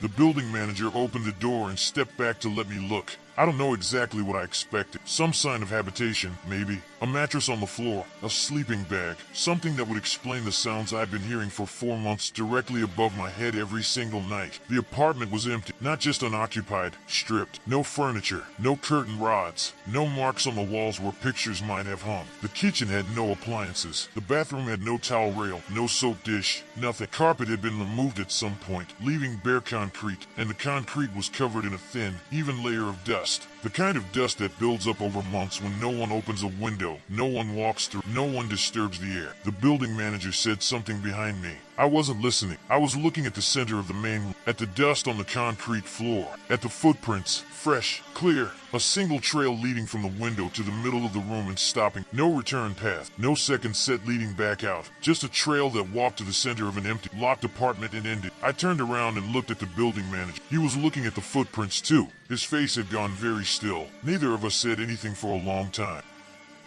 The building manager opened the door and stepped back to let me look. I don't know exactly what I expected. Some sign of habitation, maybe. A mattress on the floor, a sleeping bag, something that would explain the sounds I've been hearing for 4 months directly above my head every single night. The apartment was empty, not just unoccupied, stripped. No furniture, no curtain rods, no marks on the walls where pictures might have hung. The kitchen had no appliances. The bathroom had no towel rail, no soap dish, nothing. Carpet had been removed at some point, leaving bare concrete, and the concrete was covered in a thin, even layer of dust. The kind of dust that builds up over months when no one opens a window, no one walks through, no one disturbs the air. The building manager said something behind me. I wasn't listening. I was looking at the center of the main room, at the dust on the concrete floor, at the footprints, fresh, clear, a single trail leading from the window to the middle of the room and stopping. No return path, no second set leading back out, just a trail that walked to the center of an empty, locked apartment and ended. I turned around and looked at the building manager. He was looking at the footprints too. His face had gone very still. Neither of us said anything for a long time.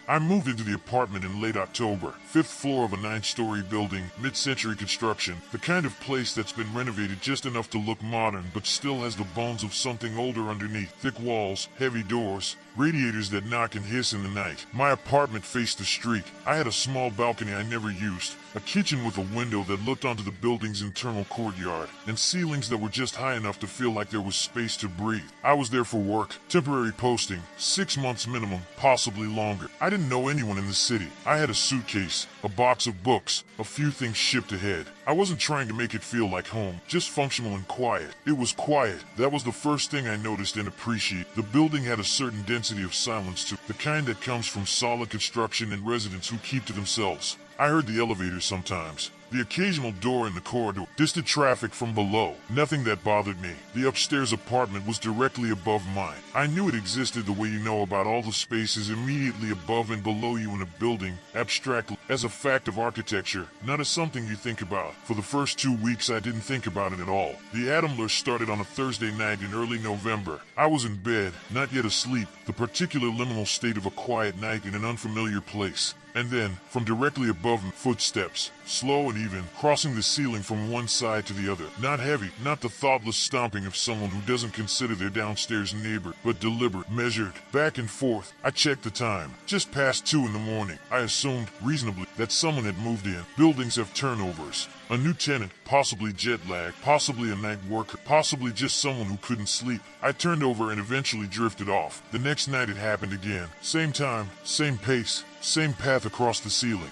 I moved into the apartment in late October, 5th floor of a 9-story building, mid-century construction, the kind of place that's been renovated just enough to look modern but still has the bones of something older underneath. Thick walls, heavy doors, radiators that knock and hiss in the night. My apartment faced the street. I had a small balcony I never used, a kitchen with a window that looked onto the building's internal courtyard, and ceilings that were just high enough to feel like there was space to breathe. I was there for work, temporary posting, 6 months minimum, possibly longer. I didn't know anyone in the city. I had a suitcase, a box of books, a few things shipped ahead. I wasn't trying to make it feel like home, just functional and quiet. It was quiet. That was the first thing I noticed and appreciated. The building had a certain density of silence to it, the kind that comes from solid construction and residents who keep to themselves. I heard the elevator sometimes, the occasional door in the corridor, distant traffic from below. Nothing that bothered me. The upstairs apartment was directly above mine. I knew it existed the way you know about all the spaces immediately above and below you in a building, abstractly, as a fact of architecture, not as something you think about. For the first 2 weeks I didn't think about it at all. The Adamler started on a Thursday night in early November. I was in bed, not yet asleep, the particular liminal state of a quiet night in an unfamiliar place. And then, from directly above me, footsteps, slow and even, crossing the ceiling from one side to the other. Not heavy, not the thoughtless stomping of someone who doesn't consider their downstairs neighbor, but deliberate, measured, back and forth. I checked the time. Just past 2 in the morning. I assumed, reasonably, that someone had moved in. Buildings have turnovers. A new tenant, possibly jet lag, possibly a night worker, possibly just someone who couldn't sleep. I turned over and eventually drifted off. The next night it happened again. Same time, same pace, same path across the ceiling.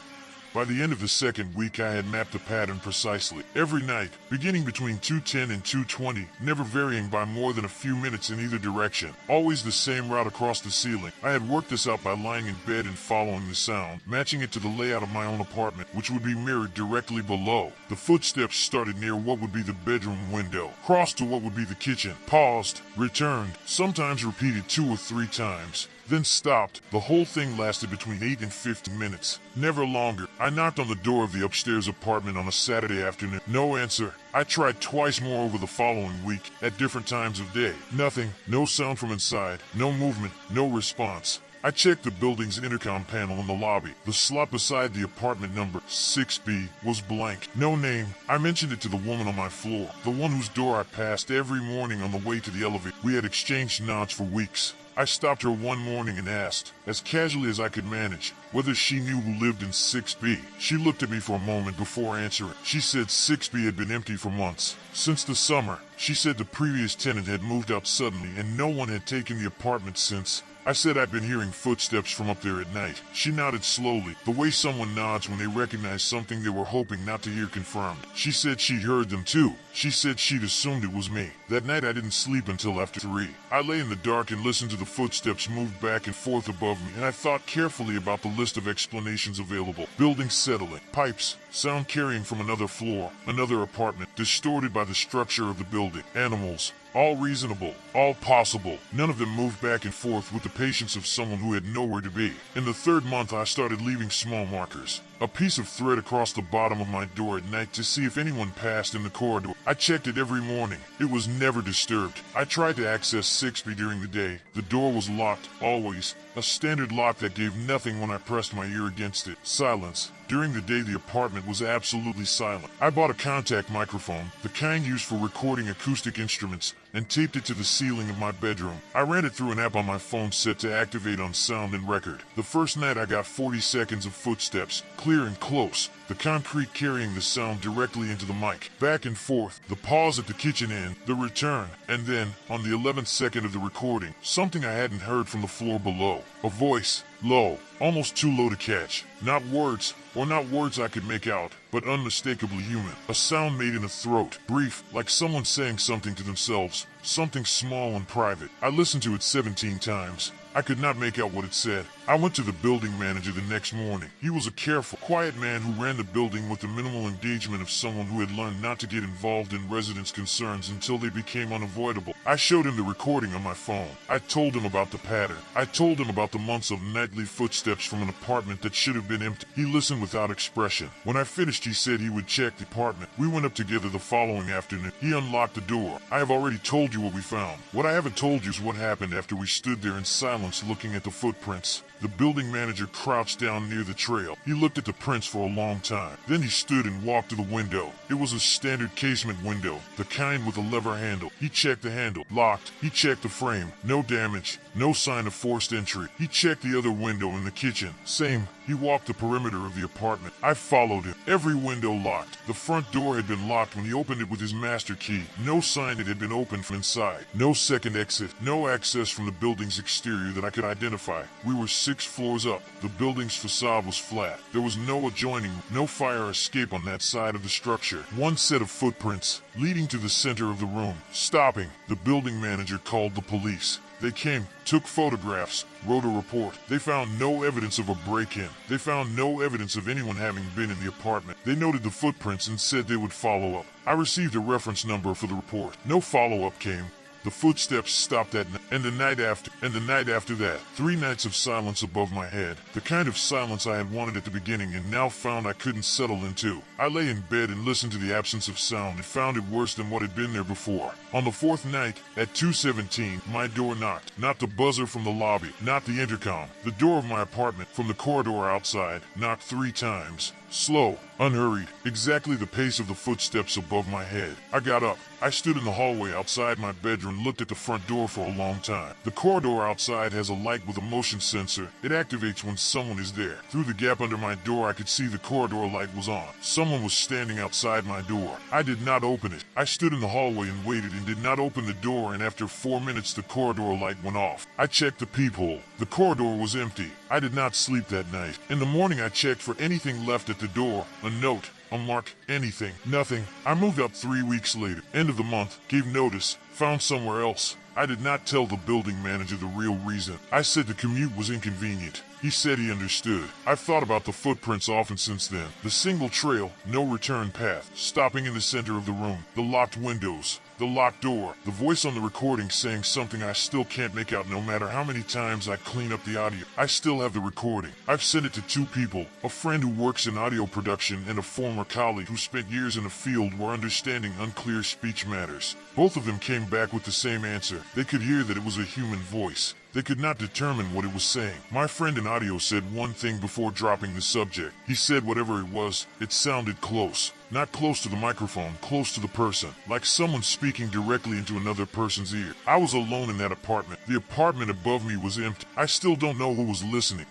By the end of the second week I had mapped the pattern precisely. Every night, beginning between 2:10 and 2:20, never varying by more than a few minutes in either direction. Always the same route across the ceiling. I had worked this out by lying in bed and following the sound, matching it to the layout of my own apartment, which would be mirrored directly below. The footsteps started near what would be the bedroom window, crossed to what would be the kitchen, paused, returned, sometimes repeated 2 or 3 times. Then stopped. The whole thing lasted between 8 and 15 minutes, never longer. I knocked on the door of the upstairs apartment on a Saturday afternoon. No answer. I tried twice more over the following week, at different times of day. Nothing. No sound from inside. No movement. No response. I checked the building's intercom panel in the lobby. The slot beside the apartment number, 6B, was blank. No name. I mentioned it to the woman on my floor, the one whose door I passed every morning on the way to the elevator. We had exchanged nods for weeks. I stopped her one morning and asked, as casually as I could manage, whether she knew who lived in 6B. She looked at me for a moment before answering. She said 6B had been empty for months. Since the summer, she said the previous tenant had moved out suddenly and no one had taken the apartment since. I said I'd been hearing footsteps from up there at night. She nodded slowly, the way someone nods when they recognize something they were hoping not to hear confirmed. She said she'd heard them too. She said she'd assumed it was me. That night I didn't sleep until after 3. I lay in the dark and listened to the footsteps move back and forth above me, and I thought carefully about the list of explanations available. Buildings settling, pipes, sound carrying from another floor, another apartment, distorted by the structure of the building, animals. All reasonable, all possible. None of them moved back and forth with the patience of someone who had nowhere to be. In the 3rd month I started leaving small markers. a piece of thread across the bottom of my door at night to see if anyone passed in the corridor. I checked it every morning. It was never disturbed. I tried to access 6B during the day. The door was locked, always. A standard lock that gave nothing when I pressed my ear against it. Silence. During the day, the apartment was absolutely silent. I bought a contact microphone, the kind used for recording acoustic instruments, and taped it to the ceiling of my bedroom. I ran it through an app on my phone set to activate on sound and record. The first night I got 40 seconds of footsteps, clear and close, the concrete carrying the sound directly into the mic. Back and forth, the pause at the kitchen end, the return, and then, on the 11th second of the recording, something I hadn't heard from the floor below. A voice. Low, almost too low to catch. Not words I could make out, but unmistakably human. A sound made in the throat, brief, like someone saying something to themselves, something small and private. I listened to it 17 times. I could not make out what it said. I went to the building manager the next morning. He was a careful, quiet man who ran the building with the minimal engagement of someone who had learned not to get involved in residents' concerns until they became unavoidable. I showed him the recording on my phone. I told him about the pattern. I told him about the months of nightly footsteps from an apartment that should have been empty. He listened without expression. When I finished, he said he would check the apartment. We went up together the following afternoon. He unlocked the door. I have already told you what we found. What I haven't told you is what happened after we stood there in silence looking at the footprints. The building manager crouched down near the trail. He looked at the prints for a long time. Then he stood and walked to the window. It was a standard casement window, the kind with a lever handle. He checked the handle. Locked. He checked the frame. No damage. No sign of forced entry. He checked the other window in the kitchen. Same. He walked the perimeter of the apartment. I followed him. Every window locked. The front door had been locked when he opened it with his master key. No sign it had been opened from inside. No second exit. No access from the building's exterior that I could identify. We were 6 floors up. The building's facade was flat. There was no adjoining, no fire escape on that side of the structure. One set of footprints leading to the center of the room. Stopping, the building manager called the police. They came, took photographs, wrote a report. They found no evidence of a break-in. They found no evidence of anyone having been in the apartment. They noted the footprints and said they would follow up. I received a reference number for the report. No follow-up came. The footsteps stopped that night, and the night after that. 3 nights of silence above my head. The kind of silence I had wanted at the beginning and now found I couldn't settle into. I lay in bed and listened to the absence of sound and found it worse than what had been there before. On the 4th night, at 2:17, my door knocked. Not the buzzer from the lobby, not the intercom. The door of my apartment, from the corridor outside, knocked 3 times. Slow, unhurried, exactly the pace of the footsteps above my head. I got up. I stood in the hallway outside my bedroom and looked at the front door for a long time. The corridor outside has a light with a motion sensor. It activates when someone is there. Through the gap under my door, I could see the corridor light was on. Someone was standing outside my door. I did not open it. I stood in the hallway and waited and did not open the door, and after 4 minutes the corridor light went off. I checked the peephole. The corridor was empty. I did not sleep that night. In the morning I checked for anything left at the door. A note, a mark, anything, nothing. I moved out 3 weeks later. End of the month, gave notice, found somewhere else. I did not tell the building manager the real reason. I said the commute was inconvenient. He said he understood. I've thought about the footprints often since then. The single trail, no return path, stopping in the center of the room, the locked windows, the locked door, the voice on the recording saying something I still can't make out no matter how many times I clean up the audio. I still have the recording. I've sent it to 2 people, a friend who works in audio production and a former colleague who spent years in a field where understanding unclear speech matters. Both of them came back with the same answer. They could hear that it was a human voice. They could not determine what it was saying. My friend in audio said one thing before dropping the subject. He said whatever it was, it sounded close. Not close to the microphone, close to the person. Like someone speaking directly into another person's ear. I was alone in that apartment. The apartment above me was empty. I still don't know who was listening.